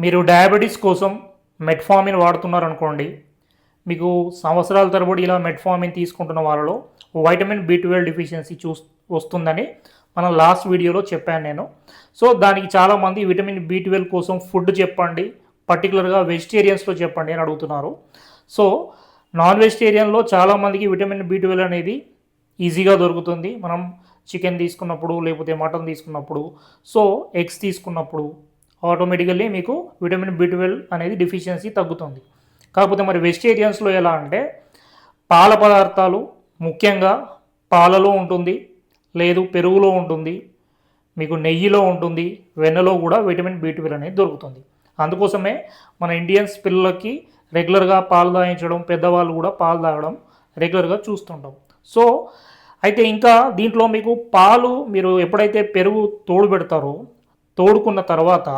మీరు డయాబెటీస్ కోసం మెట్ఫార్మిన్ వాడుతున్నారనుకోండి, మీకు సంవత్సరాల తరబడి ఇలా మెట్ఫార్మిన్ తీసుకుంటున్న వాళ్ళలో వైటమిన్ బి12 డెఫిషియన్సీ వస్తుందని మనం లాస్ట్ వీడియోలో చెప్పాను నేను. సో దానికి చాలామంది విటమిన్ బి12 కోసం ఫుడ్ చెప్పండి, పర్టికులర్గా వెజిటేరియన్స్లో చెప్పండి అని అడుగుతున్నారు. సో నాన్ వెజిటేరియన్లో చాలామందికి విటమిన్ బి12 అనేది ఈజీగా దొరుకుతుంది. మనం చికెన్ తీసుకున్నప్పుడు, లేకపోతే మటన్ తీసుకున్నప్పుడు, సో ఎగ్స్ తీసుకున్నప్పుడు ఆటోమేటికల్లీ మీకు విటమిన్ బి12 అనేది డెఫిషియన్సీ తగ్గుతుంది. కాకపోతే మరి వెజిటేరియన్స్లో ఎలా అంటే పాల పదార్థాలు, ముఖ్యంగా పాలలో ఉంటుంది, లేదు పెరుగులో ఉంటుంది, మీకు నెయ్యిలో ఉంటుంది, వెన్నలో కూడా విటమిన్ బి12 అనేది దొరుకుతుంది. అందుకోసమే మన ఇండియన్స్ పిల్లలకి రెగ్యులర్గా పాలు తాగించడం, పెద్దవాళ్ళు కూడా పాలు తాగడం రెగ్యులర్గా చూస్తుంటాం. సో అయితే ఇంకా దీంట్లో మీకు పాలు మీరు ఎప్పుడైతే పెరుగు తోడు పెడతారో, తోడుకున్న తర్వాత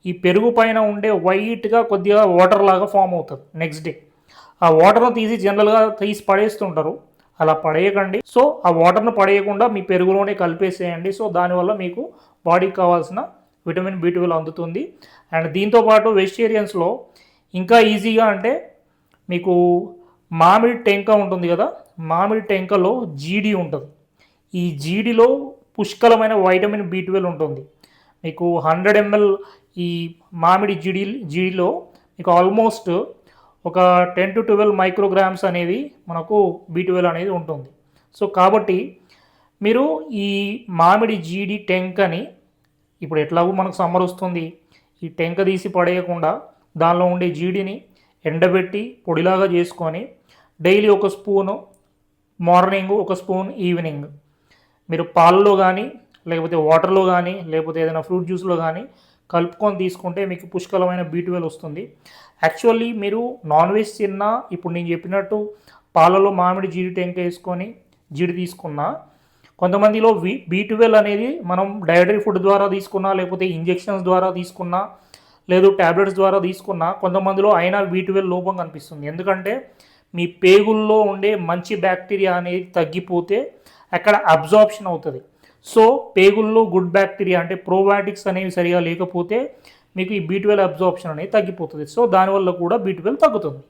ఈ పెరుగు పైన ఉండే వైట్గా కొద్దిగా వాటర్ లాగా ఫామ్ అవుతుంది నెక్స్ట్ డే. ఆ వాటర్ను తీసి జనరల్గా తీసి పడేస్తుంటారు, అలా పడేయకండి. సో ఆ వాటర్ను పడేయకుండా మీ పెరుగులోనే కలిపేసేయండి. సో దానివల్ల మీకు బాడీకి కావాల్సిన విటమిన్ బి12 అందుతుంది. అండ్ దీంతోపాటు వెజిటేరియన్స్లో ఇంకా ఈజీగా అంటే మీకు మామిడి టెంక ఉంటుంది కదా, మామిడి టెంకలో జీడి ఉంటుంది. ఈ జీడిలో పుష్కలమైన వైటమిన్ బి12 ఉంటుంది. మీకు 100 ml ఈ మామిడి జీడిలో మీకు ఆల్మోస్ట్ ఒక 10 to 12 మైక్రోగ్రామ్స్ అనేది మనకు బి12 అనేది ఉంటుంది. సో కాబట్టి మీరు ఈ మామిడి జీడి టెంకని ఇప్పుడు ఎట్లాగో మనకు సమ్మర్ వస్తుంది, ఈ టెంక తీసి పడేయకుండా దానిలో ఉండే జీడిని ఎండబెట్టి పొడిలాగా చేసుకొని డైలీ ఒక స్పూను మార్నింగ్, ఒక స్పూన్ ఈవినింగ్ మీరు పాలలో కానీ, లేకపోతే వాటర్లో కానీ, లేకపోతే ఏదైనా ఫ్రూట్ జ్యూస్లో కానీ కలుపుకొని తీసుకుంటే మీకు పుష్కలమైన బి12 వస్తుంది. యాక్చువల్లీ మీరు నాన్ వెజ్ తిన్నా, ఇప్పుడు నేను చెప్పినట్టు పాలలో మామిడి జీడి టెంక వేసుకొని జీడి తీసుకున్నా, కొంతమందిలో బి12 అనేది మనం డైటరీ ఫుడ్ ద్వారా తీసుకున్నా, లేకపోతే ఇంజెక్షన్స్ ద్వారా తీసుకున్నా, లేదు ట్యాబ్లెట్స్ ద్వారా తీసుకున్నా, కొంతమందిలో అయినా బి12 లోపం కనిపిస్తుంది. ఎందుకంటే మీ పేగుల్లో ఉండే మంచి బ్యాక్టీరియా అనేది తగ్గిపోతే అక్కడ అబ్జార్ప్షన్ అవుతుంది. సో పేగుల్లో గుడ్ బ్యాక్టీరియా అంటే ప్రోబయాటిక్స్ అనేవి సరిగా లేకపోతే మీకు ఈ బి12 అబ్జార్ప్షన్ అనేది తగ్గిపోతుంది. సో దానివల్ల కూడా బి12 తగ్గుతుంది.